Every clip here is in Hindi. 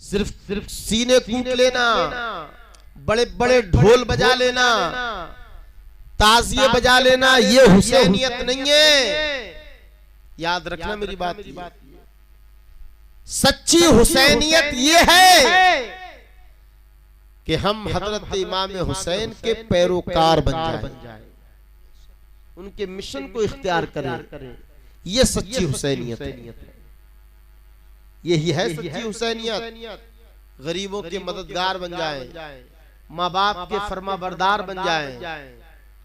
सिर्फ सीने कूट लेना, बड़े बड़े ढोल बजा लेना, ताजिए बजा लेना, ये हुसैनियत नहीं है। याद रखना मेरी बात। सच्ची हुसैनियत ये है कि हम हजरत इमाम हुसैन के पैरोकार बन जाएं, उनके मिशन को इख्तियार करें। ये सच्ची हुसैनियत है, यही है सच्ची हुसैनियत। गरीबों के मददगार बन जाएं, माँ बाप के फरमाबरदार बन जाएं,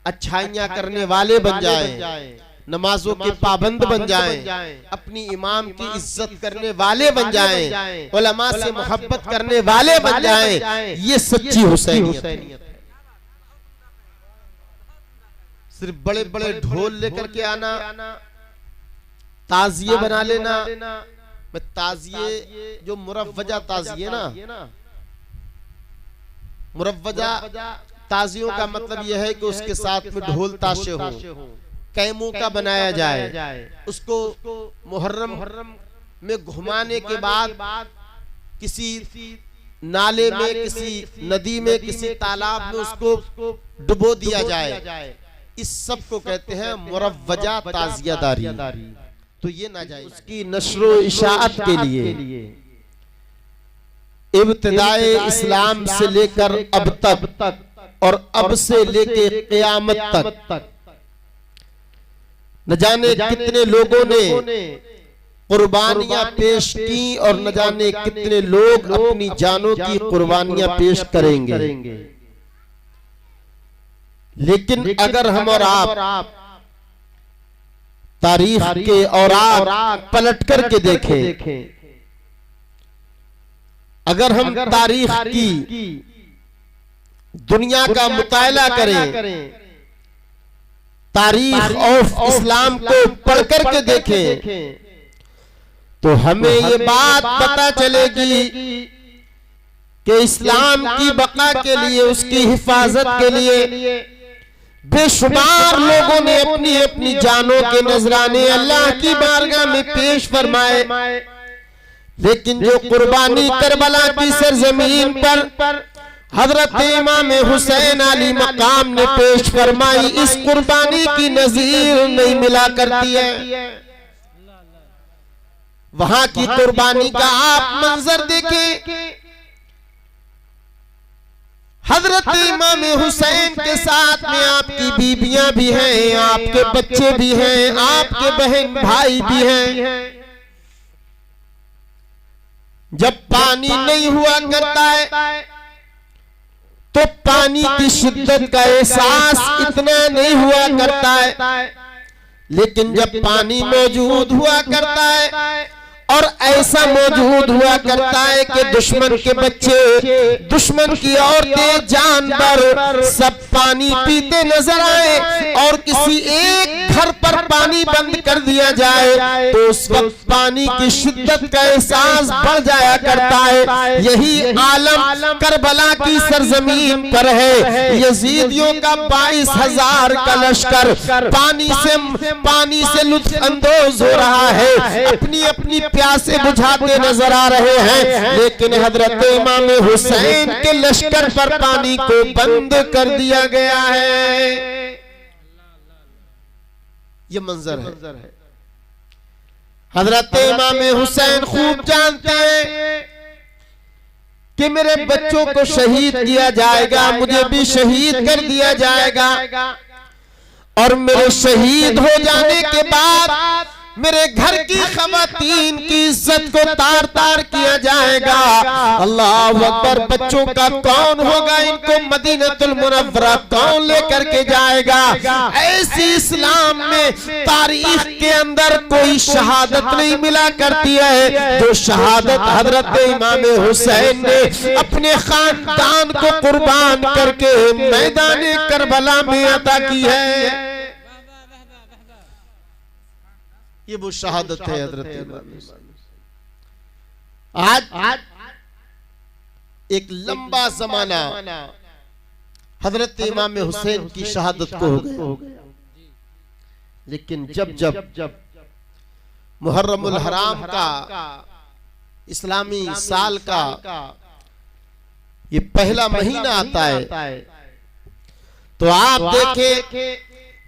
अच्छाइयां करने वाले बन जाएं, नमाजों के पाबंद बन जाएं, अपनी इमाम की इज्जत करने वाले बन जाएं, उलमा से मोहब्बत करने वाले बन जाएं। ये सच्ची हुसैनियत है। सिर्फ बड़े बड़े ढोल लेकर के आना, ताजिए बना लेना। मैं ताजिए जो मुरव्वजा ताजिए ना, मुरव्वजा ताजियों का मतलब यह है कि उसके साथ में ढोल ताशे हो, कैमों का बनाया जाए, उसको मुहर्रम में घुमाने के बाद किसी नाले में, किसी नदी में, किसी तालाब में उसको डुबो दिया जाए। इस सब को कहते हैं मुरव्वजा ताजियादारी। तो ये ना जाए। उसकी नश्रो इशाअत के लिए इब्तिदाए इस्लाम से लेकर अब तक और अब से लेके क़यामत तक न जाने कितने लोगों ने कुर्बानियां पेश की और न जाने कितने लोग अपनी जानों की कुर्बानियां पेश करेंगे। लेकिन अगर हम और आप तारीख के औराक पलट करके देखें, अगर हम तारीख की दुनिया का मुतायला करें, तारीख ऑफ इस्लाम को पढ़ करके देखें, तो हमें ये बात पता चलेगी कि इस्लाम की बका के लिए, उसकी हिफाजत के लिए बेशुमार लोगों ने अपनी अपनी जानों के नजराने अल्लाह की बारगाह में पेश फरमाए। लेकिन जो कुर्बानी करबला की सरजमीन पर हजरत इमाम हुसैन अली मकाम ने पेश फरमाई, इस कुर्बानी की नजीर नहीं मिला करती है। वहां की कुर्बानी का आप मंजर देखें, हजरत इमाम हुसैन के साथ में आपकी बीबियां भी हैं, आपके बच्चे भी हैं, आपके बहन भाई भी हैं। जब पानी नहीं हुआ करता है तो पानी की शिद्दत का एहसास इतना नहीं हुआ करता है, लेकिन जब पानी मौजूद हुआ करता है और ऐसा मौजूद हुआ करता है कि दुश्मन के बच्चे, दुश्मन की औरतें, जानवर सब पानी पीते नजर आए और किसी एक घर पर पानी बंद कर दिया जाए तो उस वक्त पानी की शिद्दत का एहसास बढ़ जाया करता है। यही आलम करबला की सरजमीन पर है। यजीदियों का 22,000 का लश्कर पानी से लुत्फ अंदोज हो रहा है, अपनी अपनी प्यासे बुझाते नजर आ रहे हैं, लेकिन हजरत इमाम हुसैन के लश्कर पर पानी को बंद कर दिया गया है। ये मंजर है। हजरत इमाम हुसैन खूब जानते हैं कि मेरे बच्चों को शहीद किया जाएगा, मुझे भी शहीद कर दिया जाएगा, और मेरे शहीद हो जाने के बाद मेरे घर की खवातीन की इज्जत को तार तार किया जाएगा। अल्लाह अकबर। बच्चों का कौन होगा, इनको मदीनतुल मुनव्वरा कौन लेकर के जाएगा? ऐसी इस्लाम में तारीख के अंदर कोई शहादत नहीं मिला करती है जो शहादत हजरत इमाम हुसैन ने अपने खानदान को कुर्बान करके मैदान करबला में अता की है। ये वो शहादत है हजरत इमाम। आज एक लंबा जमाना हजरत इमाम हुसैन की शहादत को हो गया, लेकिन जब मुहर्रमुल हराम का इस्लामी साल का ये पहला महीना आता है, तो आप देखें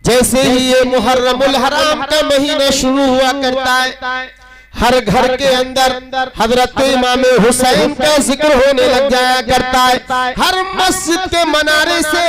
जैसे ही ये मुहर्रमुल हराम का महीना शुरू हुआ करता है, हर घर के अंदर हजरत इमाम हुसैन का जिक्र होने लग जाया करता है। हर मस्जिद के मनारे से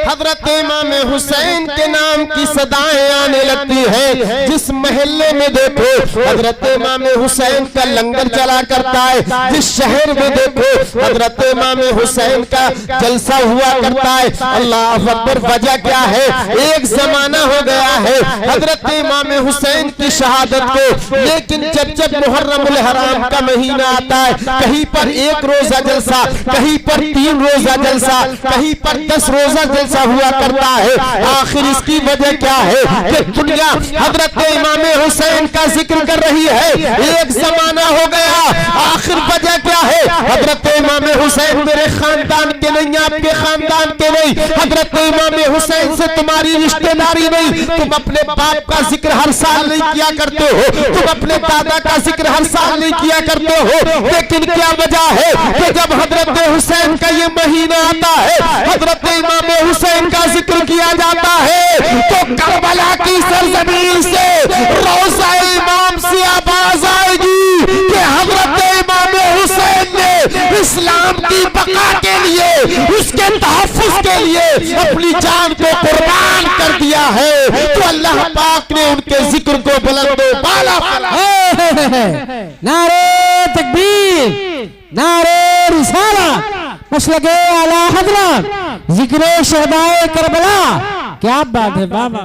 हजरत इमाम हुसैन के नाम की सदाएं आने लगती है। जिस महल्ले में देखो हजरत इमाम हुसैन का लंगर चला करता है, जिस शहर में देखो हजरत इमाम हुसैन का जलसा हुआ करता है। अल्लाह अकबर। वजह क्या है? एक जमाना हो गया है हजरत इमाम हुसैन की शहादत को, लेकिन जब मुहर्रमुल हराम का महीना आता है, कहीं पर 1 रोजा जलसा, कहीं पर 3 रोजा जलसा, कहीं पर 10 रोजा जलसा हुआ करता है। आखिर इसकी वजह क्या है कि दुनिया हजरत इमाम हुसैन का जिक्र कर रही है। एक जमाना हो गया, आखिर वजह क्या है? हजरत इमाम हुसैन मेरे खानदान के नहीं, आपके खानदान के नहीं, हजरत इमाम हुसैन से तुम्हारी रिश्तेदारी नहीं। तुम अपने बाप का जिक्र हर साल नहीं किया करते हो, तुम अपने दादा का जिक्र हर साल नहीं किया करते हो, लेकिन क्या वजह है कि जब हजरत हुसैन का ये महीना आता है, हजरत इमाम हुसैन का जिक्र किया जाता है, तो करबला की सरजमीन से रोज़ा इमाम से आवाज आएगी कि हजरत इमाम हुसैन ने इस्लाम की बका के लिए, उसके तहफ्फुज़ के लिए अपनी जान को कुर्बान कर दिया है। तो अल्लाह पाक ने उनके जिक्र को बुलंदो बाला नारे तकबीर, नारे रिसाला, मसलके आला हज़रत, जिक्र शहदाए करबला। क्या बात है बाबा।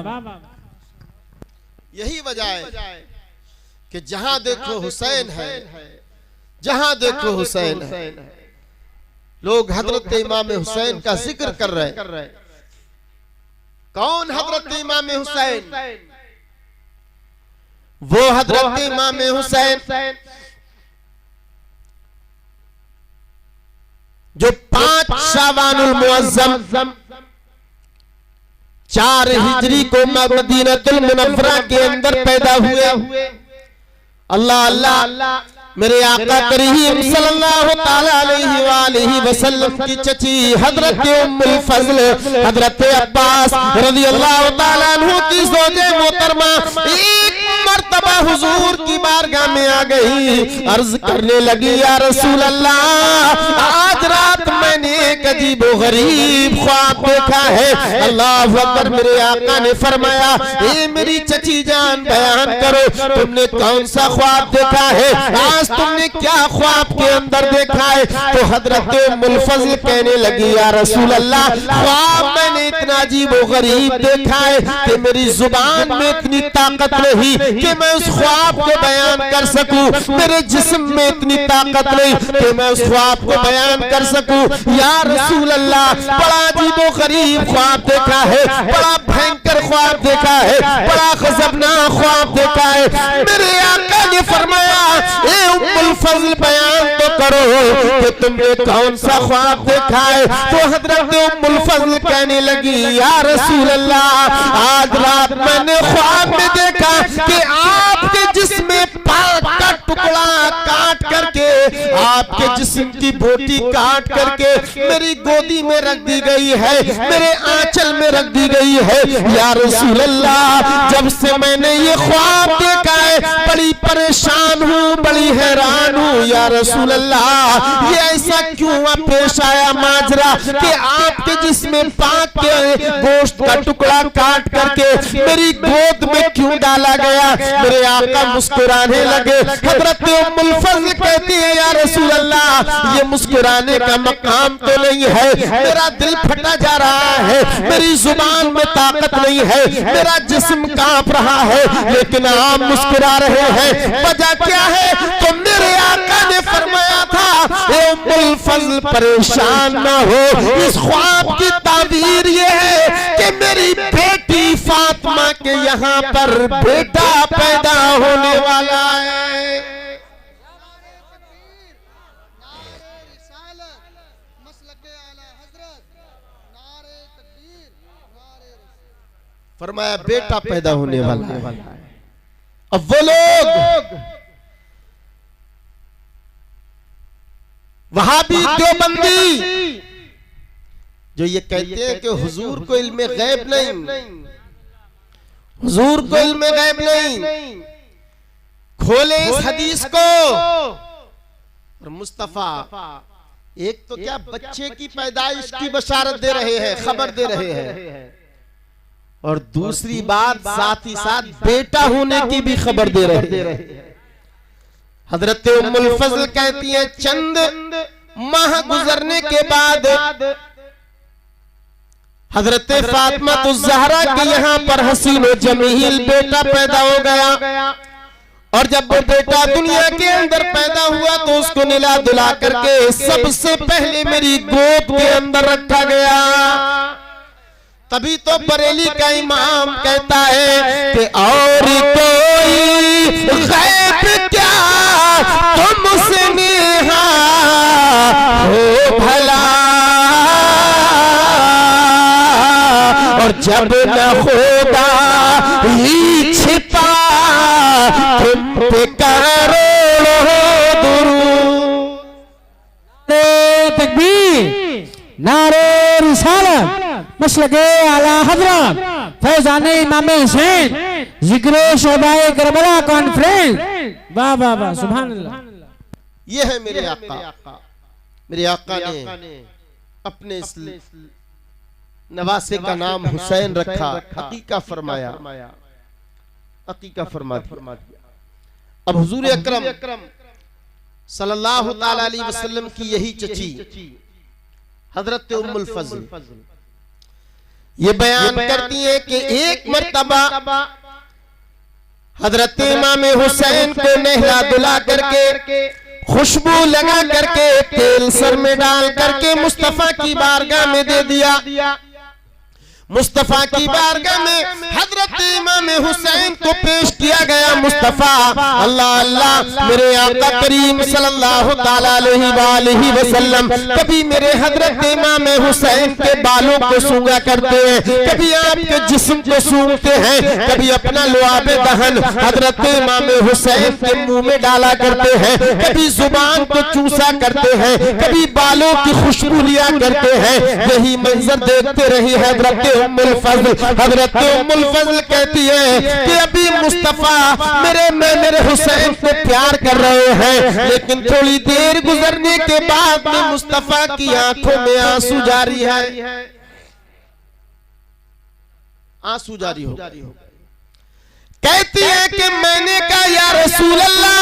यही वजह है कि जहां देखो हुसैन है, जहां देखो हुसैन है, लोग हजरत इमाम हुसैन का जिक्र कर रहे हैं। कौन हजरत इमाम हुसैन? वो हजरत इमाम हुसैन जो 5 शाबानुल मुअज़्ज़म 4 हिजरी को मदीनतुल मुनव्वरा के अंदर पैदा हुए। अल्लाह अल्लाह, मेरे आका करीम सल्लल्लाहु ताला अलैहि वसल्लम की चची हजरत उम्मुल फज़ल हजरत अब्बास रज़ियल्लाहु ताला अन्हु की ज़ौजे मोहतरमा एक मर्तबा हुजूर की बारगाह में आ गई, अर्ज करने लगी, या रसूल अल्लाह, आज रात मैंने एक अजीब गरीब ख्वाब देखा है। अल्लाह अकबर। मेरे आका ने फरमाया, ए मेरी चची जान, बयान करो तुमने कौन सा ख्वाब देखा है, आज तुमने क्या ख्वाब के अंदर देखा है? तो हजरत उम्मुल फज़ल कहने लगी, या रसूल अल्लाह, ख्वाब मैंने इतना अजीब गरीब देखा है कि मेरी जुबान में इतनी ताकत नहीं कि मैं उस ख्वाब को बयान कर सकूं, मेरे जिस्म में इतनी ताकत नहीं कि मैं उस ख्वाब को बयान कर सकूं। या रसूल अल्लाह, बड़ा अजीब गरीब ख्वाब देखा है, बड़ा भयंकर ख्वाब देखा है, बड़ा खज़बनाक ख्वाब देखा है। मेरे आका ने फरमाया, ए उम्मुल फज़ल, बयान तो करो कि तुमने कौन सा ख्वाब देखा है? तो हजरत उम्मुल फज़ल कहने लगी, या रसूल अल्लाह, आज रात मैंने ख्वाब में देखा कि आपके जिस्म में पाक का टुकड़ा काट करके, आपके जिस्म की बोटी काट करके मेरी गोदी में रख दी गई है, मेरे आंचल में रख दी गई है। या रसूल अल्लाह, जब से मैंने ये ख्वाब देखा है, बड़ी परेशान हूँ, बड़ी हैरान हूँ। या रसूल अल्लाह, ये ऐसा क्यों पेश आया माजरा कि आपके जिस्म पाक के गोश्त का टुकड़ा काट करके मेरी गोद में क्यों डाला गया? मेरे आका मुस्कुराने लगे। हजरत उम्मुल फज़ल कहती है, या रसूल अल्लाह, ये मुस्कुराने का मकाम तो नहीं है, मेरा दिल फटा जा रहा है, मेरी जुबान में ताकत नहीं है, मेरा जिस्म कांप रहा है, लेकिन आप मुस्कुरा रहे हैं, वजह क्या है? तो मेरे आका ने फरमाया था, ए उम्मुल फज़ल, परेशान ना हो, इस ख्वाब की ताबीर ये है कि मेरी बेटी फातिमा के यहाँ पर बेटा पैदा होने वाला है। फरमाया बेटा पैदा होने वाला है। अब वो लोग वहाबी देवबंदी जो ये कहते हैं कि हुजूर को इल्म गैब नहीं, हुजूर को इल्म गैब नहीं, खोले इस हदीस को। और मुस्तफा एक तो क्या बच्चे की पैदाइश की बशारत दे रहे हैं, खबर दे रहे हैं, और दूसरी बात साथ ही साथ बेटा होने की भी खबर दे रहे हैं। हजरत उम्मुल फजल कहती है चंद माह गुजरने के बाद हजरत फातिमा तो ज़हरा के यहाँ पर हसीन व जमील बेटा पैदा हो गया, और जब वो बेटा दुनिया के अंदर पैदा हुआ तो उसको निला दुला करके सबसे पहले मेरी गोद के अंदर रखा गया। तभी तो बरेली का इमाम कहता है कि और कोई गैब क्या तुमसे नेहा हो भला, और जब न होगा ही छिपा तुम पे करोड़ों दुरूद। तकबीर, नारे रिसालत, मसलके आला हजरत फैजाने इमाम हुसैन, जिक्रे शहदाए करबला कॉन्फ्रेंस। वाह वाह वाह, सुभान अल्लाह। ये है मेरे आका। मेरे आका ने अपने इस नवासे का नाम हुसैन रखा, अकीका फरमाया, अकीका फरमा दिया। अब हुजूर अकरम सल्लल्लाहु ताला अलैहि वसल्लम की यही चची हजरत उम्मुल फजल ये बयान करती है कि एक मर्तबा हजरत इमाम हुसैन को नहला दुला करके खुशबू लगा करके तेल सर में डाल करके मुस्तफा की बारगाह में दे दिया। मुस्तफा की बारगाह में हजरत इमाम हुसैन को पेश किया गया। मुस्तफा अल्लाह अल्लाह मेरे आका करीम सल्लल्लाहु ताला अलैहि वसल्लम कभी मेरे हजरत इमाम हुसैन के बालों को सूंघा करते हैं, कभी आपके जिस्म को सूंघते हैं, कभी अपना लुआबे दहन हजरत इमाम हुसैन के मुंह में डाला करते हैं, कभी जुबान को चूसा करते हैं, कभी बालों की खुशबू लिया करते हैं। यही मंजर देखते रही हजरत उम्मुल फजल कहती है कि अभी मुस्तफा मेरे हुसैन को प्यार कर रहे हैं, लेकिन थोड़ी देर गुजरने के बाद में मुस्तफा की आंखों में आंसू जारी है, आंसू जारी हो। कहती है कि मैंने कहा या रसूल अल्लाह,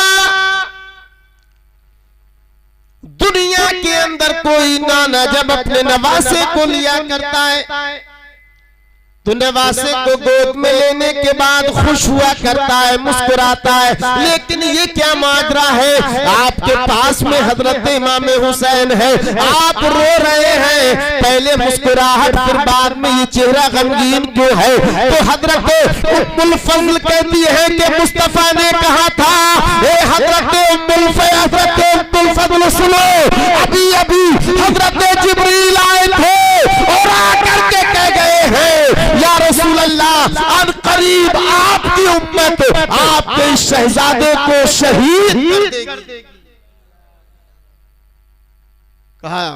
दुनिया के अंदर कोई नाना जब अपने नवासे को लिया करता है तो नवासे को गोद में लेने के बाद खुश हुआ करता है, मुस्कुराता है, लेकिन ये क्या माजरा है? आपके पास में हजरत इमाम हुसैन है, आप रो रहे हैं, पहले मुस्कुराहट फिर बाद में ये चेहरा गमगीन क्यों है? तो हजरत उम्मुल फजल कहती है कि मुस्तफा ने कहा था, हजरत उम्मुल फजल सुनो, अभी अभी हजरत जिब्रील आए थे और आकर के कह गए हैं या रसूल अल्लाह अब करीब आपकी उम्मत आपके शहजादे को शहीद कर देगी। कहा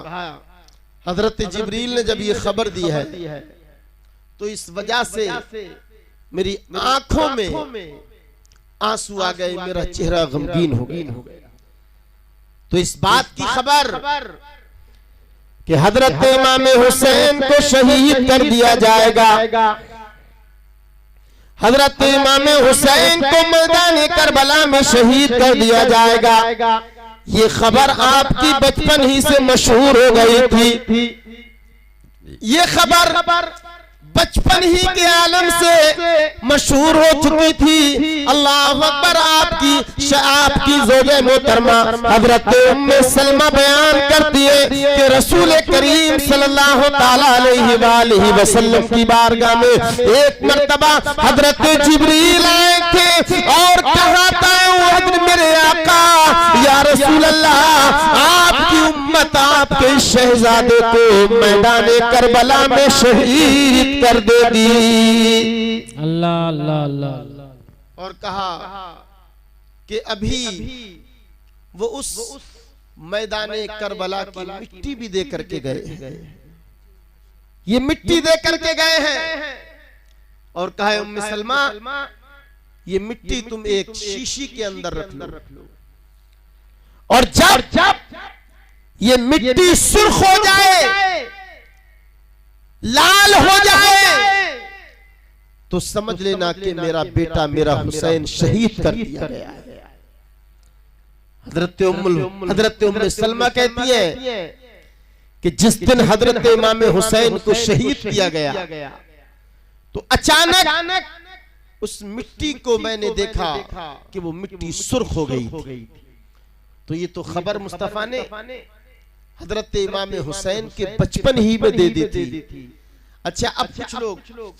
हजरत जिब्रील ने जब ये खबर दी है तो इस वजह से मेरी आंखों में आंसू आ गए, मेरा चेहरा गमगीन हो गया। तो इस बात की खबर कि हजरत इमाम हुसैन को शहीद कर दिया जाएगा, हजरत इमाम हुसैन को मैदान करबला में शहीद कर दिया जाएगा, ये खबर आपकी बचपन ही से मशहूर हो गई थी। ये खबर बचपन ही के आलम से मशहूर हो चुकी थी। अल्लाह अकबर। आपकी ज़ौजे मोहतरमा हजरत उम्मे सलमा बयान करती है कि रसूल करीम सल्लल्लाहु ताला अलैहि वसल्लम की बारगाह में एक मर्तबा हजरत जिब्रील आए थे और कहा था मेरे आका या रसूल अल्लाह आपकी उम्मत आपके शहजादे को मैदान करबला में शहीद कर देगी। अल्लाह अल्लाह अल्लाह। और कहा कि अभी वो उस मैदाने करबला की मिट्टी भी दे करके गए, ये मिट्टी दे करके गए हैं और कहा उम्मे सलमा ये मिट्टी तुम एक शीशी के अंदर रख लो, और जब ये मिट्टी सुर्ख हो जाए, लाल हो जाए, तो समझ लेना कि मेरा बेटा मेरा हुसैन शहीद कर दिया गया है। हजरत उम्मे सलमा कहती है कि जिस दिन हजरत इमाम हुसैन को शहीद किया गया तो अचानक उस मिट्टी को मैंने देखा कि वो मिट्टी सुर्ख हो गई थी। तो ये तो खबर मुस्तफा ने हजरत इमाम हुसैन के बचपन ही में दे दी थी। अच्छा, अब कुछ लोग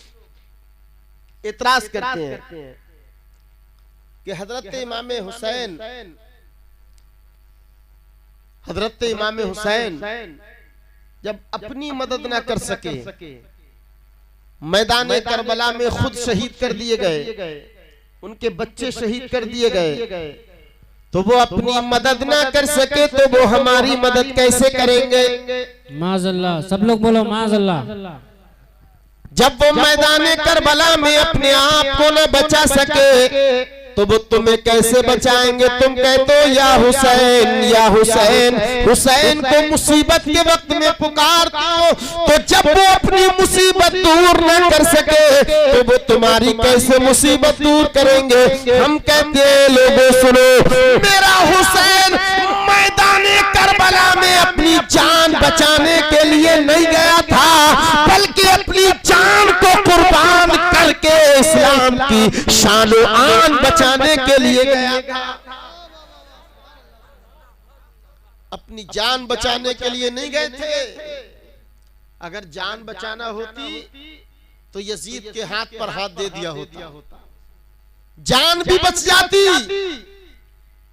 इतराज करते हैं कि हजरत इमाम हुसैन जब अपनी मदद ना कर सके, मैदान करबला में खुद शहीद कर दिए गए, उनके बच्चे शहीद कर दिए गए, तो वो अपनी मदद ना कर सके तो वो हमारी मदद कैसे करेंगे? माज़अल्लाह, सब लोग बोलो माज़अल्लाह। जब वो मैदान करबला में अपने आप को न बचा सके तो वो तुम्हें कैसे बचाएंगे? तुम कहते हो या हुसैन या हुसैन, हुसैन को मुसीबत के वक्त में पुकारते हो, तो जब वो अपनी मुसीबत दूर न कर सके तो वो तुम्हारी कैसे मुसीबत दूर करेंगे? हम कहते हैं लोगों सुनो, मेरा हुसैन मैदान करबला में अपनी जान बचाने के लिए नहीं गया था, बल्कि अपनी जान को कुर्बान करके इस्लाम की शान और आन बचाने के लिए गया था। अपनी जान बचाने के लिए नहीं गए थे। अगर जान बचाना होती तो यजीद के हाथ पर हाथ दे दिया होता, जान भी बच जाती,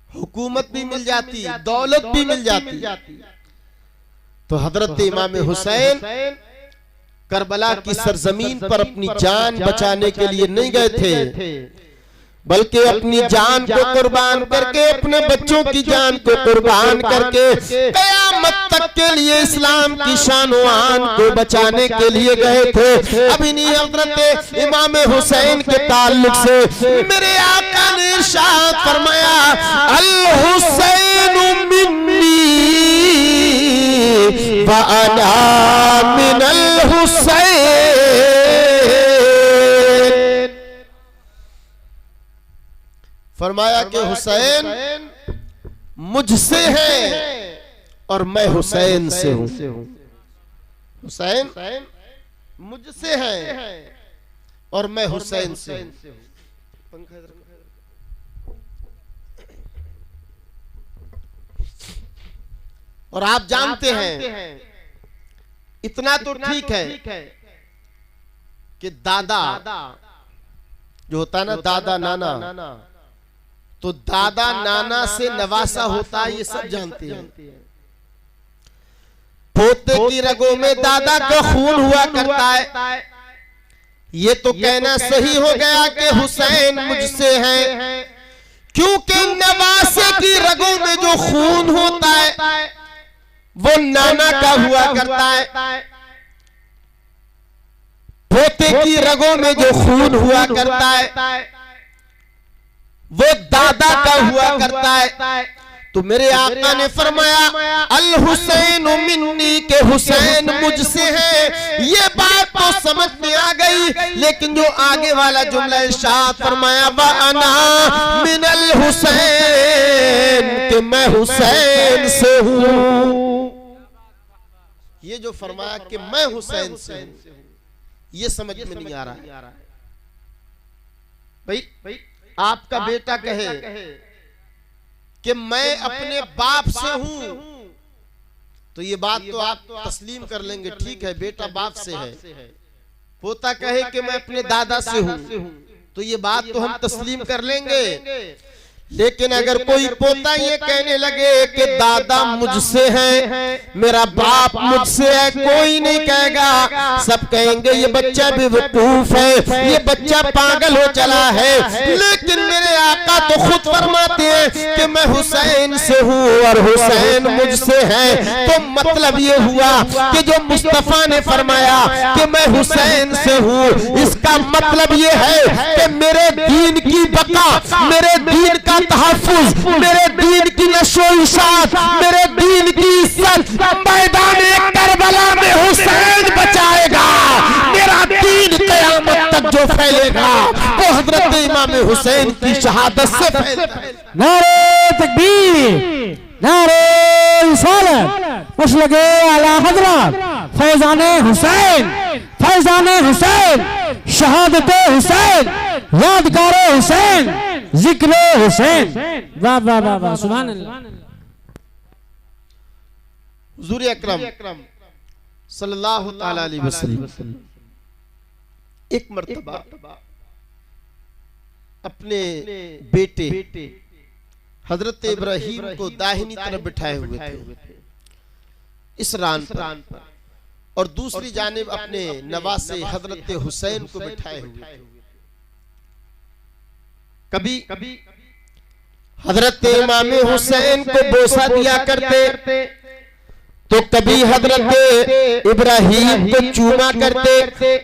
हुकूमत भी मिल जाती, दौलत भी मिल जाती। तो हजरत इमाम हुसैन करबला की सरजमीन पर अपनी जान बचाने के लिए नहीं गए थे, बल्कि अपनी जान को कुर्बान करके, अपने बच्चों की जान को कुर्बान करके क़यामत तक के लिए इस्लाम की शान व आन को बचाने के लिए गए थे। अब इन्हीं हजरत इमाम हुसैन के ताल्लुक से मेरे आका ने इरशाद फरमाया, अल हुसैन मिन्नी व अना मिनल हुसैन। फरमाया कि हुसैन मुझसे है और मैं हुसैन से हूं। हुसैन मुझसे है और मैं हुसैन से हूं। और आप जानते हैं, इतना तो ठीक है कि दादा जो होता है ना, दादा नाना, तो दादा नाना से नवासा होता है, ये सब जानते हैं। पोते की रगों में दादा का खून हुआ करता है। ये तो कहना सही हो गया कि हुसैन मुझसे है, क्योंकि नवासे की रगों में जो खून होता है वो नाना का हुआ करता है। पोते की रगों में जो खून हुआ करता है वो दादा का हुआ करता है। तो मेरे आका ने फरमाया, अल हुसैन मिन्नी, के हुसैन मुझसे है। ये बात तो समझ में आ गई, लेकिन जो आगे वाला जुमला इरशाद फरमाया, व अना मिनल हुसैन, कि मैं हुसैन से हूं। ये जो फरमाया कि मैं हुसैन से हूं, ये समझ में नहीं आ रहा है। भाई आपका बेटा कहे कि मैं अपने बाप से हूं, तो ये बात तो आप तस्लीम कर लेंगे, ठीक है बेटा बाप से है। पोता कहे कि मैं अपने दादा से हूं, तो ये बात तो हम तस्लीम कर लेंगे। लेकिन अगर कोई पोता ये कहने लगे कि दादा मुझसे है, मेरा बाप मुझसे है, कोई नहीं कहेगा, सब कहेंगे ये बच्चा बेवकूफ है, ये बच्चा पागल हो चला है। लेकिन मेरे आका तो खुद फरमाते हैं कि मैं हुसैन से हूँ और हुसैन मुझसे है। तो मतलब ये हुआ कि जो मुस्तफा ने फरमाया कि मैं हुसैन से हूँ, इसका मतलब ये है कि मेरे दीन की बका, मेरे दीन का तहफ्फुज़, मेरे दीन की नशो-इशात, मेरे दीन की इज्जत मैदान करबला में हुसैन बचाएगा। मेरा दीन क़यामत तक जो फैलेगा वो हजरत इमाम हुसैन की शहादत से फैलेगा। नारे तकबीर, नारे रिसालत, मसलके आला हज़रत फैज़ाने हुसैन, फैज़ाने हुसैन, शहादते हुसैन, यादगारे हुसैन, जिक्रे हुसैन। वाह वाह वाह वाह, सुभान अल्लाह। हुज़ूर अकरम सल्लल्लाहु तआला अलैहि वसल्लम एक मर्तबा अपने बेटे हजरत इब्राहीम को दाहिनी तरफ बिठाए हुए थे इस रान पर, और दूसरी जानिब अपने नवासे हजरत हुसैन को बिठाए हुए थे। कभी हजरत इमाम हुसैन को बोसा दिया करते, तो कभी हजरत इब्राहीम को चूमा करते,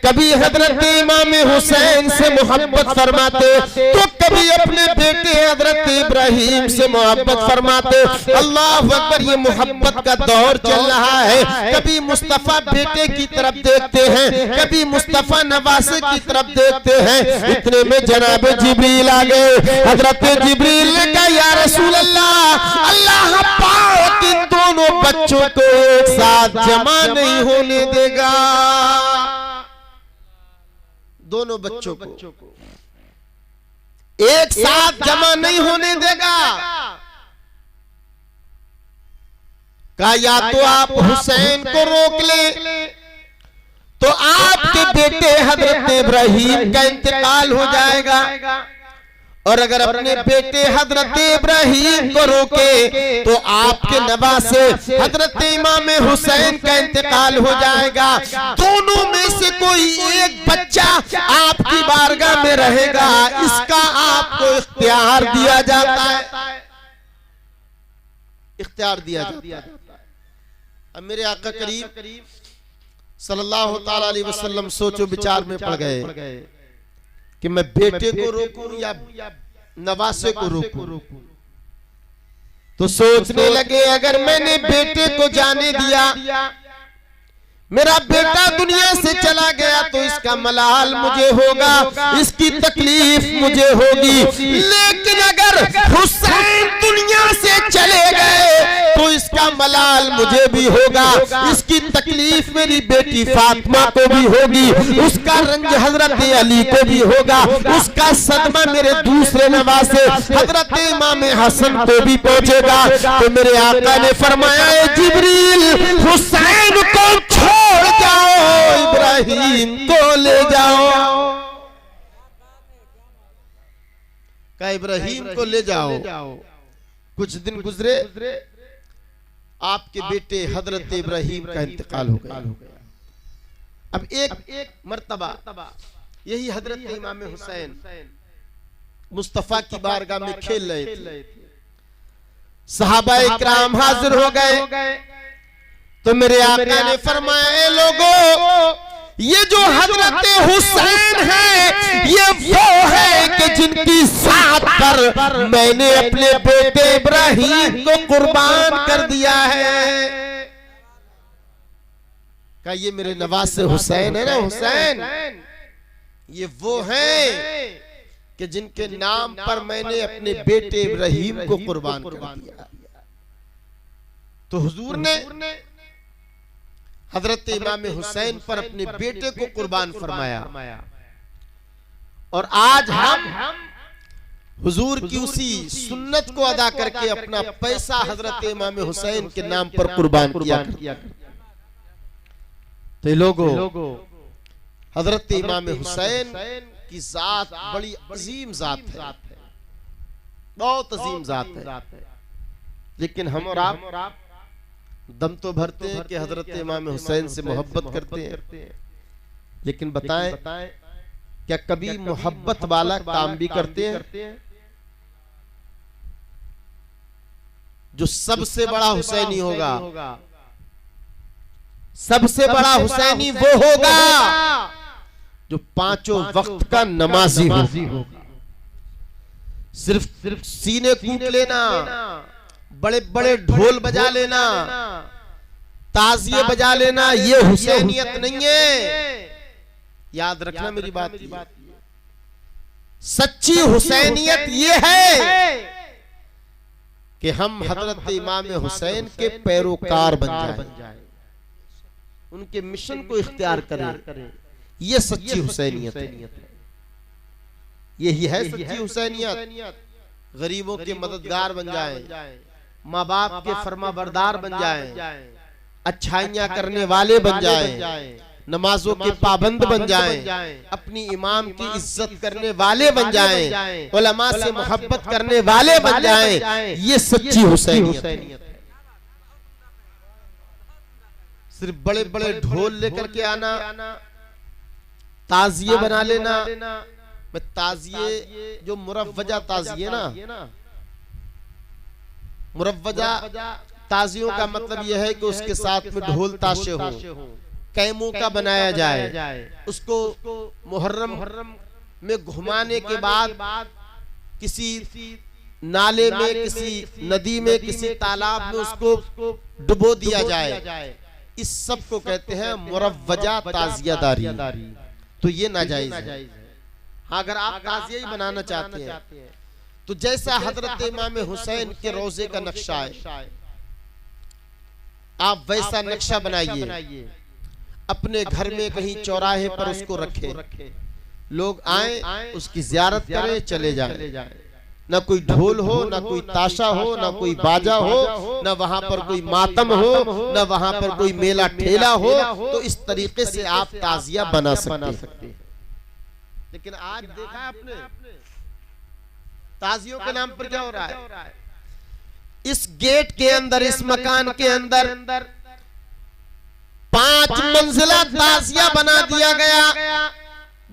कभी हजरत इमाम हुसैन से मोहब्बत फरमाते, तो कभी अपने बेटे हजरत इब्राहीम से मोहब्बत फरमाते। अल्लाह अकबर, ये मोहब्बत का दौर चल रहा है। कभी मुस्तफा बेटे की तरफ देखते हैं, कभी मुस्तफा नवासे की तरफ देखते हैं। इतने में जनाब जिब्रील आ गए। हजरत जिब्रील ने कहा, या रसूल अल्लाह, अल्लाह पाक इन दोनों बच्चों को एक साथ जमा नहीं होने देगा। दोनों बच्चों को एक साथ जमा नहीं होने देगा। कहा, या तो आप हुसैन को रोक ले तो आपके बेटे हजरत इब्राहीम का इंतकाल हो जाएगा, और अगर अपने बेटे हजरत इब्राहीम को रोके तो आपके नवासे हजरत इमाम हुसैन का इंतकाल हो जाएगा। दोनों में से कोई एक बच्चा आपकी बारगाह में रहेगा, इसका आपको इख्तियार दिया जाता है, इख्तियार दिया जाता है। अब मेरे आका करीम सल्लल्लाहु ताला अलैहि वसल्लम सोचो विचार में पड़ गए कि मैं बेटे को रोकूं या नवासे को रोकूं। तो सोचने लगे, अगर मैंने बेटे को जाने दिया, मेरा बेटा दुनिया से चला गया, तो इसका मलाल मुझे होगा, इसकी तकलीफ मुझे होगी। लेकिन अगर हुसैन दुनिया से चले गए तो इसका मलाल मुझे भी होगा, इसकी तकलीफ मेरी बेटी फातिमा को भी होगी, उसका रंज हजरत अली को भी होगा, उसका सदमा मेरे दूसरे नवासे हजरत इमाम हसन को भी पहुंचेगा। तो मेरे आका ने फरमाया, जिब्रील हुसैन को छोड़ जाओ, इब्राहीम को ले जाओ। का इब्राहीम को ले जाओ। कुछ दिन गुजरे, आपके बेटे हजरत इब्राहीम का इंतकाल हो गया। अब एक मर्तबा यही हजरत इमाम हुसैन मुस्तफा की बारगाह में खेल रहे थे, सहाबा इकराम हाजिर हो गए। तो मेरे आका ने फरमाया, लोगों, ये जो हजरत हुसैन है, ये वो है कि जिनकी साथ पर मैंने अपने बेटे इब्राहीम को कुर्बान कर दिया है। क्या ये मेरे नवासे हुसैन है ना, हुसैन ये वो हैं कि जिनके नाम पर मैंने अपने बेटे इब्राहीम को कुर्बान कर दिया। तो हुजूर ने हजरत इमाम हुसैन पर अपने बेटे को कुर्बान फरमाया, और आज हम हुजूर की उसी सुन्नत को अदा करके अपना पैसा हजरत इमाम हुसैन के नाम पर कुर्बान किया। तो लोगों, हजरत इमाम हुसैन की जात बड़ी अजीम जात है। बहुत अजीम जात है। लेकिन हम और आप दम तो भरते हैं कि हजरत इमाम हुसैन से मोहब्बत करते हैं, लेकिन बताएं क्या कभी मोहब्बत वाला काम भी करते हैं? जो सबसे बड़ा हुसैनी होगा, सबसे बड़ा हुसैनी वो होगा जो पांचों वक्त का नमाजी होगा। सिर्फ सीने कूट लेना, बड़े बड़े ढोल बजा लेना, ताजिए बजा लेना, ये हुसैनियत नहीं है। याद रखना मेरी बात। सच्ची हुसैनियत ये है कि हम हजरत इमाम हुसैन के पैरोकार बन जाएं, उनके मिशन को इख्तियार करें। ये सच्ची हुसैनियत है, यही है सच्ची हुसैनियत। गरीबों के मददगार बन जाएं, माँ बाप के फरमाबरदार बन जाएं, अच्छाइयां करने वाले बन जाएं, नमाजों के पाबंद बन जाएं, अपनी इमाम की इज्जत करने वाले बन जाएं, उलमा से मोहब्बत करने वाले बन जाएं। ये सच्ची हुसैनियत है। सिर्फ बड़े बड़े ढोल लेकर के आना, ताजिए बना लेना। मैं ताजिए जो मुरव्वजा ताजिए ना, मुरव्वजा ताजियों का मतलब यह है कि उसके साथ में ढोल ताशे हो, कैमों का बनाया जाए, उसको मुहर्रम में घुमाने के बाद किसी नाले में, किसी नदी में, किसी तालाब में उसको डुबो दिया जाए। इस सब को कहते हैं मुरव्वजा ताजियादारी। तो ये नाजायज है। हाँ, अगर आप ताजिया ही बनाना चाहते हैं तो जैसा हजरत इमाम हुसैन के रोजे का नक्शा है, आप वैसा नक्शा बनाइए, अपने घर में कहीं चौराहे पर उसको रखें, लोग आए, उसकी जियारत करें, चले जाएं। ना कोई ढोल हो, ना कोई ताशा हो, ना कोई बाजा हो, ना वहां पर कोई मातम हो, ना वहां पर कोई मेला ठेला हो। तो इस तरीके से आप ताजिया बना सकते हैं। लेकिन आज देखा आपने ताजियों के नाम पर क्या हो रहा है? इस गेट के अंदर, इस मकान के अंदर 5 मंजिला ताजिया बना दिया गया।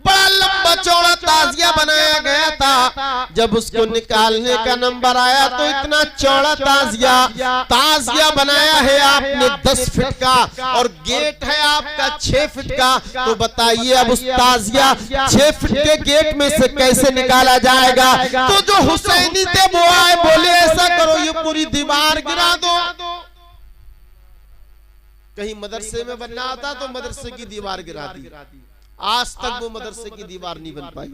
बड़ा लंबा चौड़ा ताजिया बनाया गया था। जब उसको निकालने का नंबर आया तो इतना चौड़ा ताजिया बनाया है आपने 10 फीट का, और गेट है आपका 6 फीट का। तो बताइए अब उस ताजिया 6 फीट के गेट में से कैसे निकाला जाएगा? तो जो हुसैनी थे वो आए, बोले ऐसा करो, ये पूरी दीवार गिरा दो। कहीं मदरसे में बनना आता तो मदरसे की दीवार गिरा दी। आज तक वो मदरसे की दीवार नहीं बन पाई।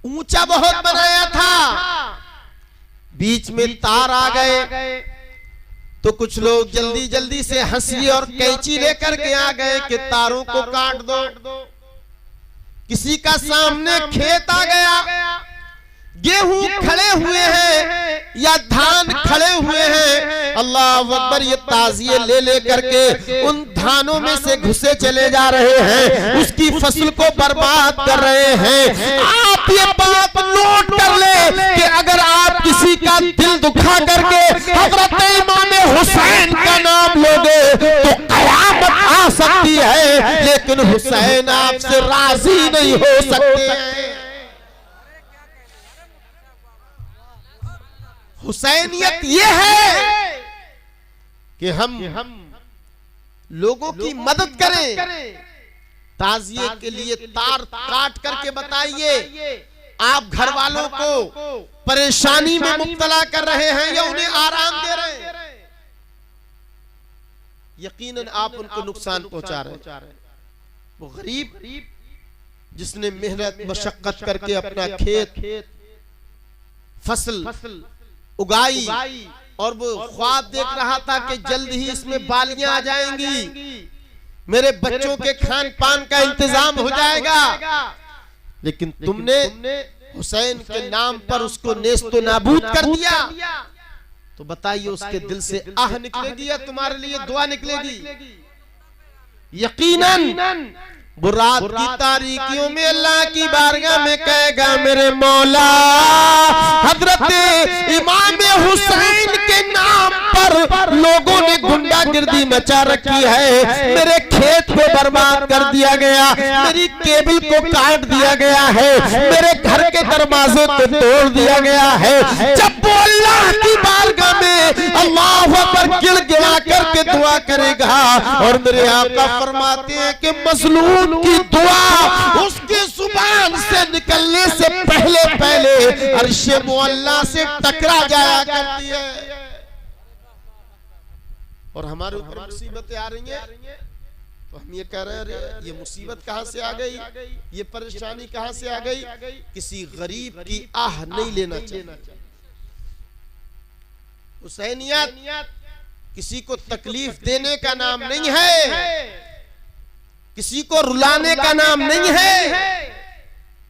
ऊंचा बहुत बनाया था, बीच में तार आ गए तो कुछ लोग जल्दी जल्दी से हंसी और कैंची लेकर के आ गए कि तारों को काट दो। किसी का सामने खेत आ गया, गेहूं खड़े हुए हैं या धान खड़े हुए हैं, अल्लाह अकबर, ये ताजिए ले करके उन धानों में से घुसे चले जा रहे हैं, उसकी फसल को बर्बाद कर रहे हैं। आप ये बात नोट कर ले कि अगर आप किसी का दिल दुखा करके हजरत इमाम हुसैन का नाम लोगे तो कयामत आ सकती है, लेकिन हुसैन आपसे राजी नहीं हो सकते। हुसैनियत ये है कि हम लोगों की मदद करें। ताजिए के लिए तार काट करके बताइए, आप घर वालों को परेशानी में मुब्तला कर रहे हैं या उन्हें आराम दे रहे हैं? यकीनन आप उनको नुकसान पहुंचा रहे हैं। वो गरीब जिसने मेहनत मशक्कत करके अपना खेत फसल उगाई और वो ख्वाब देख रहा था कि जल्द ही इसमें बालियां आ जाएंगी, मेरे बच्चों के खान पान का इंतजाम हो जाएगा, लेकिन तुमने हुसैन के नाम पर उसको नेस्तो नाबूद कर दिया। तो बताइए उसके दिल से आह निकलेगी या तुम्हारे लिए दुआ निकलेगी? यकीनन वो रात की तारीकियों में अल्लाह की बारगाह में कहेगा मेरे मौला हजरत इमाम हुसैन के नाम पर लोगों ने गुंडागिर्दी मचा रखी है, मेरे खेत को बर्बाद कर दिया गया, मेरी केबल को काट दिया गया है, मेरे घर के दरवाजे को तोड़ दिया गया है। जब वो अल्लाह की बारगाह में अल्लाह पर गिड़गिड़ा करके दुआ करेगा और मेरे आका फरमाते हैं कि मजलूम की दुआ उसकी जुबान से निकलने से पहले पहले अर्शे मुअल्ला से टकरा जाया करती है। और हमारे ऊपर मुसीबतें आ रही हैं तो हम ये कह रहे हैं अरे ये मुसीबत कहां से आ गई, ये परेशानी कहां से आ गई। किसी गरीब की आह नहीं लेना चाहिए। हुसैनियत किसी को तकलीफ देने का नाम नहीं है, किसी को रुलाने का नाम नहीं है,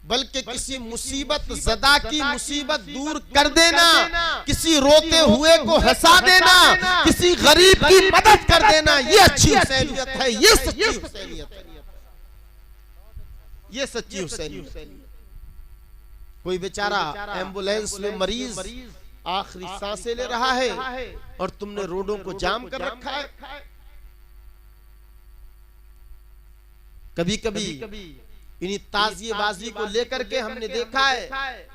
बल्कि किसी मुसीबत ज़दा की मुसीबत दूर कर देना, किसी रोते हुए को हंसा देना, किसी गरीब की मदद कर देना, ये अच्छी हुसैनियत है, ये सच्ची हुसैनियत है, ये सच्ची हुसैनियत। कोई बेचारा एम्बुलेंस में मरीज आखिरी सांसें ले रहा है और तुमने रोडों को जाम कर रखा है। कभी कभी इन्हीं ताजिएबाजी को लेकर के हमने देखा है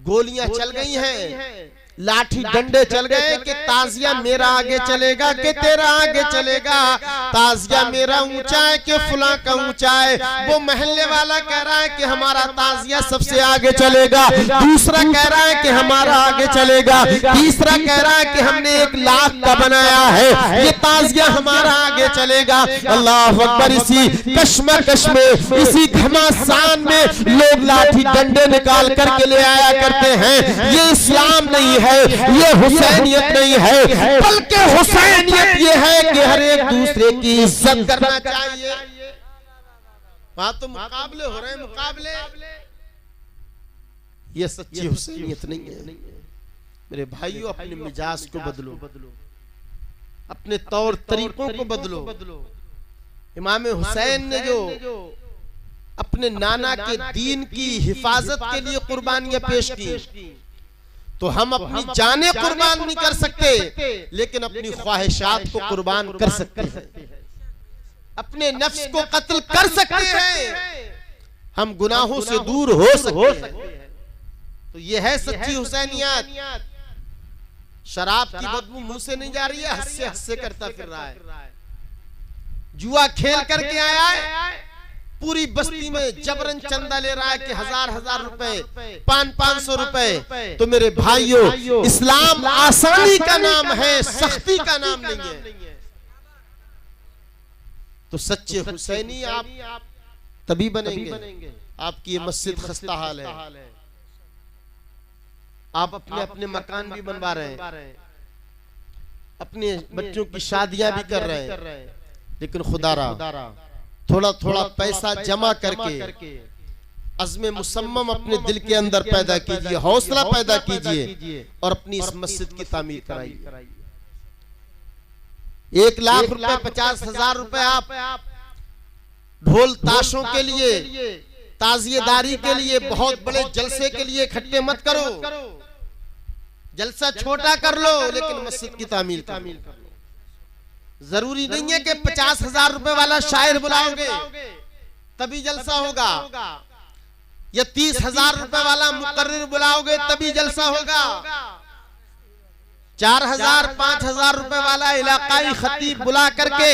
गोलियां चल गई हैं, लाठी डंडे चल गए कि ताजिया मेरा आगे चलेगा कि तेरा आगे चलेगा, ताजिया मेरा ऊंचा है कि फुला का ऊंचा है। वो महल्ले वाला कह रहा है कि हमारा ताजिया सबसे आगे चलेगा, दूसरा कह रहा है कि हमारा आगे चलेगा, तीसरा कह रहा है कि हमने 1 लाख का बनाया है, ये ताजिया हमारा आगे चलेगा। अल्लाह अकबर। इसी कश्मकश में, इसी घमासान में लोग लाठी डंडे निकाल करके ले आया करते हैं। ये इस्लाम नहीं है, ये हुसैनियत नहीं है, बल्कि हुसैनियत ये है कि हर एक दूसरे की इज्जत करना चाहिए। वहां तो मुकाबले हो रहे हैं, मुकाबले, ये सच्ची हुसैनियत नहीं है। मेरे भाइयों अपने मिजाज को बदलो, अपने तौर तरीकों को बदलो। इमाम हुसैन ने जो अपने नाना के दीन की हिफाजत के लिए कुर्बानियां पेश की, तो हम अपनी जानें कुर्बान नहीं कर सकते, लेकिन अपनी ख्वाहिशात को कुर्बान कर सकते हैं, अपने नफ्स को कत्ल कर सकते हैं, हम गुनाहों से दूर हो सकते हैं। तो ये है सच्ची हुसैनियत। शराब की बदबू मुंह से नहीं जा रही है, हंसे हंसे करता फिर रहा है, जुआ खेल करके आया है, पूरी बस्ती में जबरन चंदा ले रहा है कि 1000-1000 रुपए, 500-500 रुपए। तो मेरे भाइयों, इस्लाम आसानी का नाम है, सख्ती का नाम नहीं है। तो सच्चे हुसैनी आप तभी बनेंगे। आपकी ये मस्जिद खस्ता हाल है, आप अपने अपने मकान भी बनवा रहे हैं, अपने बच्चों की शादियां भी कर रहे हैं, लेकिन खुदारा थोड़ा थोड़ा पैसा जमा करके अज़्म मुसम्मम अपने दिल के अंदर पैदा कीजिए, हौसला पैदा कीजिए और अपनी इस मस्जिद की तामीर कराइए। 1 लाख रुपए, 50,000 रुपए आप ढोल ताशों के लिए, ताजिएदारी के लिए, बहुत बड़े जलसे के लिए इकट्ठे मत करो। जलसा छोटा कर लो, लेकिन मस्जिद की तामीर कर लो। जरूरी नहीं है कि 50,000 रुपए वाला शायर बुलाओगे तभी जलसा होगा, या 30,000 रुपए वाला मुकर्रिर बुलाओगे तभी जलसा होगा। 4,000-5,000 रुपए वाला इलाकाई खतीब बुला करके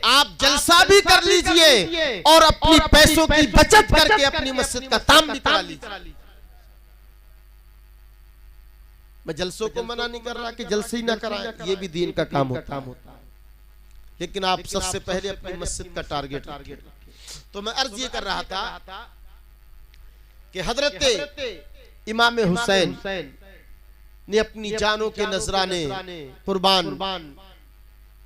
आप जलसा भी कर लीजिए और अपनी पैसों की बचत करके अपनी मस्जिद का काम भी करा लीजिए। मैं जलसों को मना नहीं कर रहा कि जलसे ही ना कराएं, ये भी दीन का काम होता है, लेकिन आप सबसे पहले अपनी मस्जिद का टारगेट रखिए। तो मैं अर्ज ये कर रहा था कि हजरत इमाम हुसैन ने अपनी जानों के नजराने कुर्बान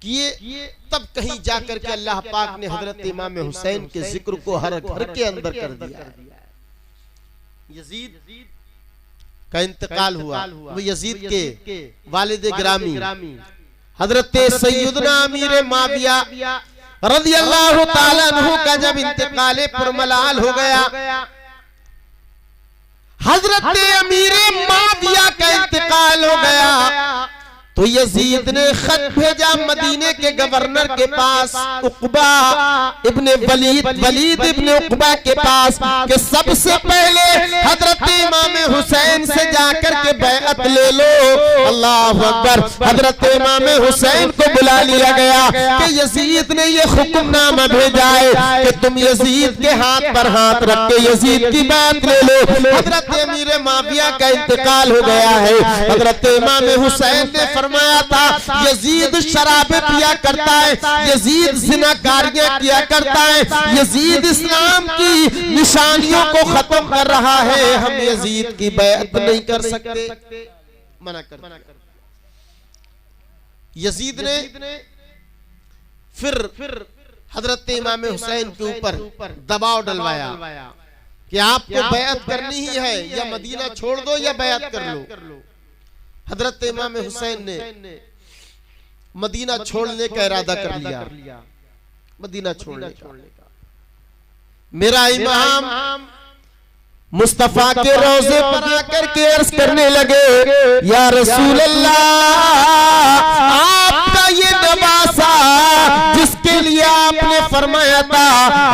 किए, तब कहीं जाकर के अल्लाह पाक ने हजरत इमाम हुसैन के जिक्र को हर घर के अंदर कर दिया। यजीद का इंतकाल हुआ, वो यजीद के वालिद गिरामी हजरत सैयदना अमीर माविया रज़ियल्लाहु ताला अन्हु का जब इंतकाले पुरमलाल हो गया, हजरत अमीर माविया का इंतकाल हो गया, तो यजीद ने खत भेजा मदीने के गवर्नर के पास, उक़बा इब्ने वलीद इब्ने उक़बा के पास, कि सबसे पहले हजरत इमाम हुसैन से जाकर के बैअत ले लो। अल्लाह अकबर। हजरत इमाम हुसैन को बुला लिया गया कि यजीद ने ये हुक्मनामा भेजा है कि तुम यजीद के हाथ पर हाथ रख के यजीद की बात ले लो। हजरत अमीर माविया का इंतकाल हो गया है। हजरत इमाम हुसैन ने फरमाया था, यजीद शराबे पिया करता है, यजीद ज़िनाकारियां किया करता है, यजीद इस्लाम की निशानियों को खत्म कर रहा है, हम यजीद की बैअत नहीं कर सकते, मना कर। यजीद ने फिर हजरत इमाम हुसैन के ऊपर दबाव डलवाया कि आपको बैअत करनी ही है, या मदीना छोड़ दो या बैअत कर लो। हजरत इमाम हुसैन ने मदीना छोड़ने का इरादा कर लिया, मदीना छोड़ने का। मेरा इमाम मुस्तफा के रोजे पर आकर के अर्ज करने लगे, या रसूल अल्लाह, आपका ये नवासा जिसके लिए आपने फरमाया था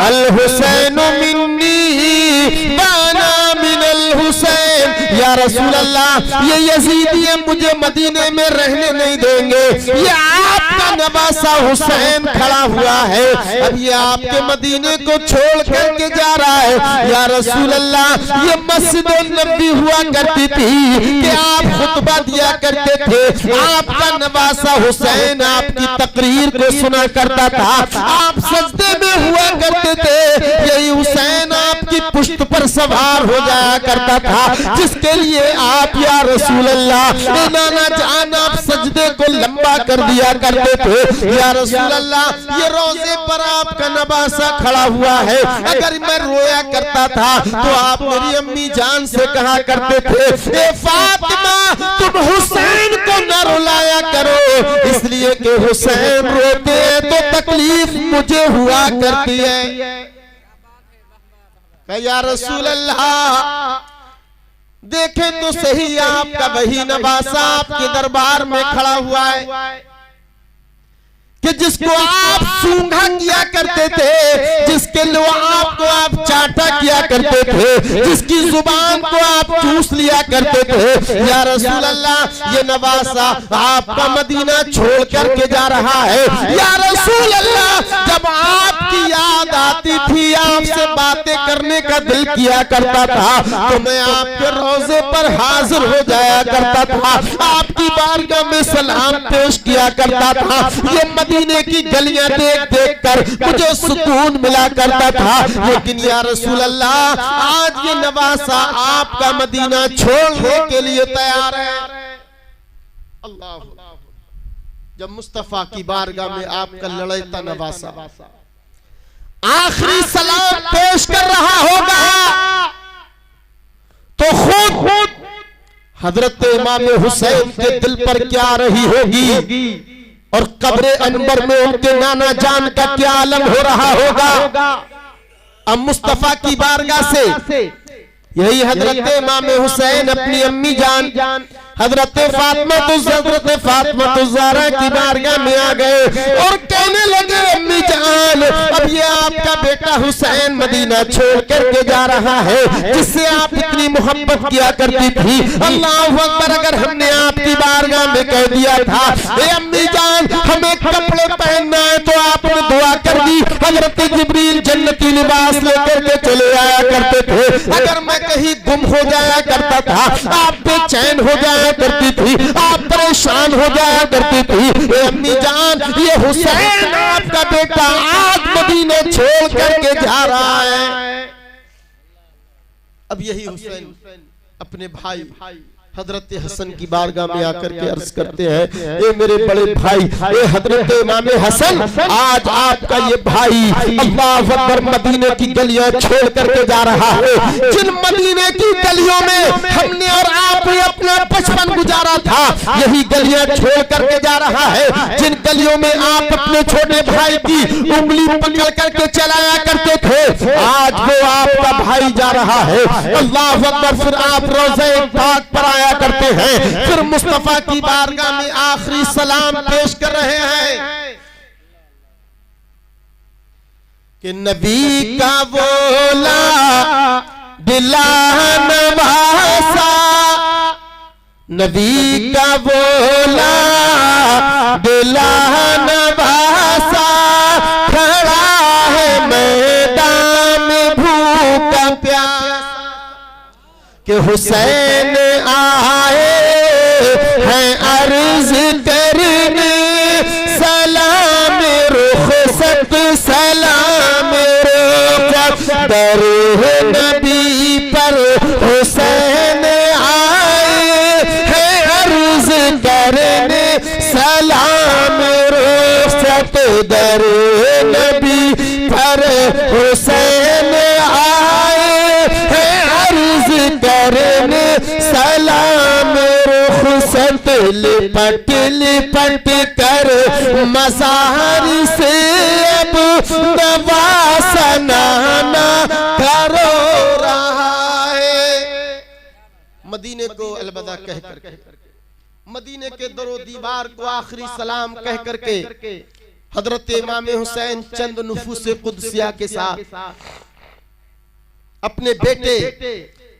अल हुसैन मिन्नी वाना मिनल हुसैन, या रसूल अल्लाह ये यजीदी मुझे मदीने में रहने नहीं देंगे, ये आपका नवासा हुसैन खड़ा हुआ है, अब ये आपके मदीने को छोड़ करके जा रहा है। या रसूल अल्लाह ये मस्जिद नबी हुआ करती थी कि आप खुतबा दिया करते थे, आपका नवासा हुसैन आपकी तकरीर को सुना करता था, आप सजदे में हुआ करते थे, यही हुसैन आपकी पुश्त पर सवार हो जाया करता था, जिसके लिए आप या रसूल अल्लाह नाना जान आप सजदे को लंबा कर दिया करते थे। या रसूल अल्लाह ये रोजे पर आपका नवासा खड़ा हुआ है, अगर मैं रोया करता था तो आप मेरी अम्मी जान से कहा करते थे, ए फातिमा तुम हुसैन को न रुलाया करो, इसलिए कि हुसैन रोते हैं तो तकलीफ मुझे हुआ करती है। या रसूल अल्लाह देखें तो सही, आपका वही नवासा आपके दरबार में खड़ा हुआ है कि जिसको आप सूंघा किया करते थे, जिसके लिए आपको आप चाटा किया करते थे, जिसकी जुबान को आप चूस लिया करते थे। या रसूल अल्लाह ये नवासा आपका मदीना छोड़ करके जा रहा है। या रसूल अल्लाह जब आपकी याद आती थी, आपसे बातें करने का दिल किया करता था, तो मैं आपके रोजे पर हाजिर हो जाया करता था, आपकी बारगाह में सलाम पेश किया करता था। ये मदीने की गलियां देख देख कर मुझे सुकून मिला करता था। लेकिन या रसूल अल्लाह आज ये नवासा आपका मदीना छोड़ने के लिए तैयार है। अल्लाह, जब मुस्तफा की बारगाह में आपका लड़ता नवासा आखिरी सलाम पेश कर रहा होगा, तो खुद हजरत इमाम हुसैन के दिल पर क्या रही होगी और कब्रे अनबर में उनके नाना जान का क्या आलम हो रहा होगा। अब मुस्तफा की बारगाह से यही हजरत इमाम हुसैन अपनी अम्मी जान हजरत फातिमा ज़हरा की बारगाह में आ गए और कहने लगे, अम्मी जान अब ये आपका बेटा हुसैन मदीना छोड़ करके जा रहा है, जिससे आप इतनी मोहब्बत किया करती थी। अल्लाह अकबर, अगर हमने आपकी बारगाह में कह दिया था ए अम्मी जान हमें कपड़े पहनना है, तो आपने दुआ कर दी, हजरत जिब्रील जन्नती लिबास लेकर के चले आया करते थे। अगर मैं कहीं गुम हो जाया करता था, आप बेचैन हो जाया करती थी, आप परेशान हो जाया करती थी। ए अम्मी जान ये हुसैन आपका बेटा आज मदीने छोड़ करके जा रहा है। अब यही हुसैन अपने भाई हजरत हसन की बारगाह में आकर के अर्ज करते हैं, ए मेरे बड़े भाई, ए हजरत इमाम हसन, आज आपका ये भाई अल्लाह अकबर मदीने की गलियां छोड़ करके जा रहा है। जिन मदीने की गलियों में हमने और आपने अपना बचपन गुजारा था, यही गलियां छोड़ करके जा रहा है। जिन गलियों में आप अपने छोटे भाई की उंगली पकड़ करके चलाया करते थे, आज वो आपका भाई जा रहा है। अल्लाह अकबर। फिर आप रोज़े पाक पर आया करते हैं, फिर मुस्तफा की बारगाह में आखिरी सलाम पेश कर रहे हैं कि नबी का बोला दिला नवासा, नबी का बोला दिला नवासा, खड़ा है मैदान में भूखा प्यासा कि हुसैन आए हैं अर्ज करने, सलाम रुखसत सलाम रुखसत, दर नबी पर हुसैन आए हैं अर्ज करने, सलाम रुखसत, दर नबी पर हुसैन आए हैं अर्ज करने, सलाम रुखसत, लिपट लिपट कर मज़ार से अब नवासना करो रहा है। मदीने को अलविदा कहकर, मदीने के दरो दीवार को आखिरी सलाम कह करके हजरत इमाम हुसैन चंद नुफूस कुदसिया के साथ अपने बेटे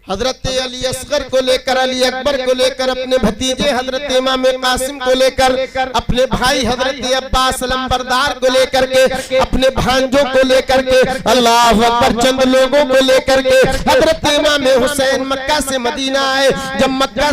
हजरत अली असगर को लेकर, अली अकबर को लेकर, अपने भतीजे हजरत इमाम कासिम को लेकर, अपने भाई हजरत अब्बास अलंबरदार को लेकर के, अपने भांजों को लेकर के, अल्लाह अकबर, चंद लोगों को लेकर के हजरत इमाम हुसैन मक्का से मदीना आए। जब मक्का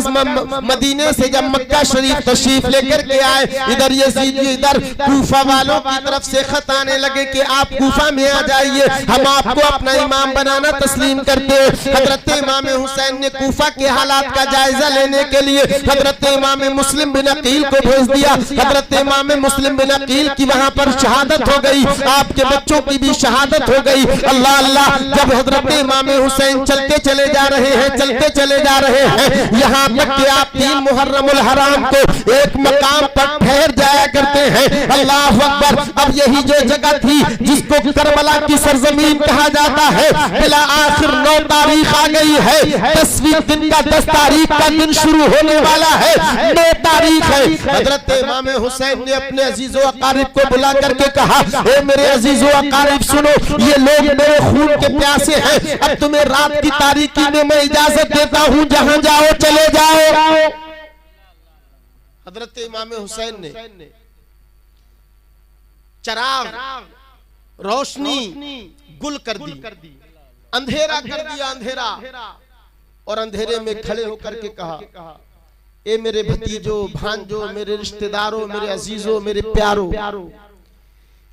मदीने से जब मक्का शरीफ तशरीफ लेकर के आए, इधर यजीद इधर कूफा वालों की तरफ से खत आने लगे कि आप कूफा में आ जाइए, हम आपको अपना इमाम बनाना तस्लीम करते हैं। हजरत इमाम हुसैन ने कूफा के हालात का जायजा लेने के लिए हजरत इमाम मुस्लिम बिन अकील को भेज दिया। हजरत इमाम मुस्लिम बिन अकील की वहां पर शहादत हो गई, आपके बच्चों की भी शहादत हो गई। अल्लाह अल्लाह। जब हजरत इमाम हुसैन चलते चले जा रहे हैं, चलते चले जा रहे हैं, यहाँ तक कि आप 3 मुहर्रमुल हराम को एक मकाम पर ठहर जाया करते हैं। अल्लाह अकबर। अब यही जो जगह थी जिसको करबला की सरजमीन कहा जाता है, बिला आखिर 9 तारीख आ गई है, 10वीं दिन का 10 तारीख का दिन शुरू होने वाला है, 9 तारीख है। हजरत इमाम हुसैन ने अपने अजीजो अकारिब को बुला करके कहा, ए मेरे अजीजो अकारिब सुनो, ये लोग मेरे खून के प्यासे हैं, अब तुम्हें रात की तारीकी में मैं इजाजत देता हूं, जहां जाओ चले जाओ। हजरत इमाम हुसैन ने चराग रोशनी गुल कर दी, अंधेरा कर दिया, अंधेरा, और अंधेरे में खड़े होकर के कहा, ए मेरे भतीजों, भांजों, मेरे रिश्तेदारों, मेरे अजीजों, मेरे प्यारों,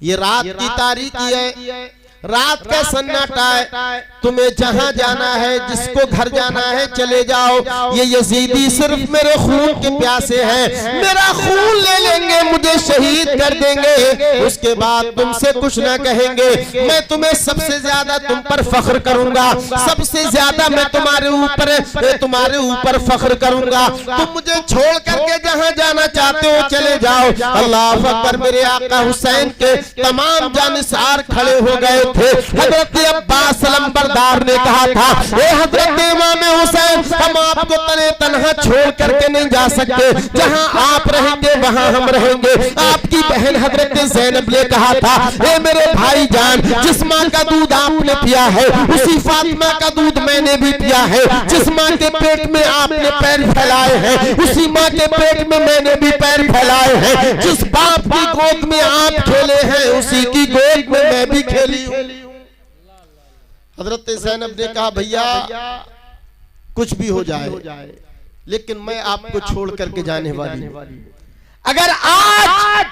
ये रात की तारीकी है, रात का सन्नाटा है, तुम्हें जहां जाना है, जिसको घर जाना है चले जाओ। ये यजीदी सिर्फ मेरे खून के प्यासे हैं, मेरा खून ले लेंगे, मुझे शहीद कर देंगे, उसके बाद तुमसे कुछ ना कहेंगे। मैं तुम्हें सबसे ज्यादा तुम पर फख्र करूंगा, सबसे ज्यादा मैं तुम्हारे ऊपर फख्र करूंगा। तुम मुझे छोड़ करके जहां जाना चाहते हो चले जाओ। अल्लाह अकबर। मेरे आका हुसैन के तमाम जानिसार खड़े हो गए थे। हजरत अब्बास अलंबरदार ने कहा था, ए हजरत इमाम हुसैन, हम आपको तने तन्हा छोड़ करके नहीं जा सकते, जहां आप रहेंगे वहां हम रहेंगे। आपकी बहन हजरत ज़ैनब ने कहा था, ए मेरे भाई जान, जिस माँ का दूध आपने पिया है उसी फातिमा का दूध मैंने भी पिया है, जिस माँ के पेट में आपने पैर फैलाए हैं उसी माँ के पेट में मैंने भी पैर फैलाए हैं, जिस बाप की गोद में आप खेले हैं उसी की गोद में मैं भी खेली हूं। हजरत ज़ैनब ने कहा, भैया कुछ भी हो जाए लेकिन मैं आपको छोड़ करके जाने वाली हूं। अगर आज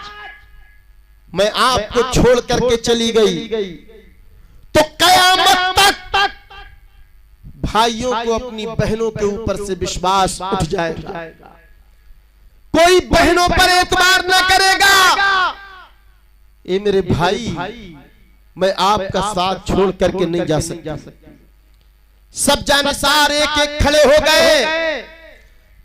मैं आपको छोड़ करके चली गई तो कयामत तक भाइयों को अपनी बहनों के ऊपर से विश्वास उठ जाएगा, कोई बहनों पर एतबार न करेगा। ए मेरे भाई, मैं आपका साथ छोड़ करके नहीं जा सकता। सब जानसार एक एक खड़े हो गए,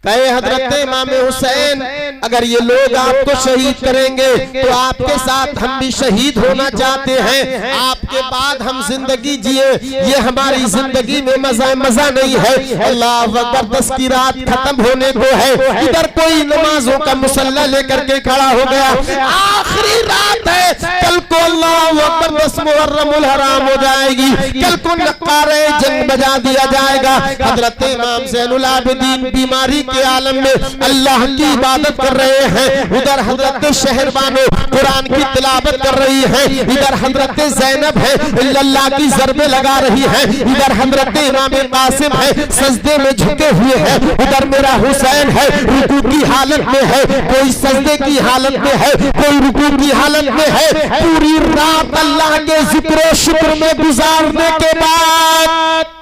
कहे हजरत इमाम हुसैन, अगर ये लोग आपको शहीद करेंगे तो आपके साथ हम भी शहीद होना चाहते हैं, आपके बाद हम जिंदगी जिए, ये हमारी जिंदगी में मजा नहीं है। अल्लाह अकबर, 10 की रात खत्म होने को है, इधर कोई नमाजों का मुसल्ला लेकर के खड़ा हो गया, आखिरी रात है, कल को अल्लाह अकबर 10 मुहर्रमुल हराम हो जाएगी, कल को नक्कारे जंग बजा दिया जाएगा। हजरत इमाम ज़ैनुल आबिदीन बीमारी के आलम में अल्लाह की इबादत कर रहे हैं, उधर हजरत शहरबानो कुरान की तिलावत कर रही है, इधर हजरत ज़ैनब है अल्लाह की ज़रबे लगा रही है, इधर हजरत इमाम कासिम है सजदे में झुके हुए हैं, उधर मेरा हुसैन है रुकू की हालत में है, कोई सजदे की हालत में है, कोई रुकू की हालत में है। पूरी रात अल्लाह के जिक्र शुक्र में गुजारने के बाद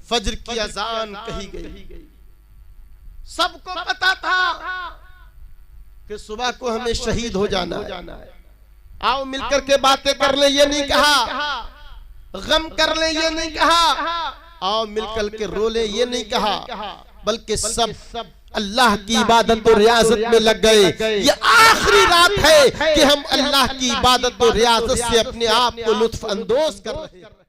फज्र की अजान कही गई। सबको पता था कि सुबह को हमें शहीद हो जाना है, आओ मिलकर के बातें कर ले ये नहीं कहा, गम कर ले ये नहीं कहा, आओ मिलकर के रो ले ये नहीं कहा, बल्कि सब अल्लाह की इबादत और रियाजत में लग गए। ये आखिरी रात है कि हम अल्लाह की इबादत और रियाजत से अपने आप को लुत्फ अंदोज कर रहे हैं।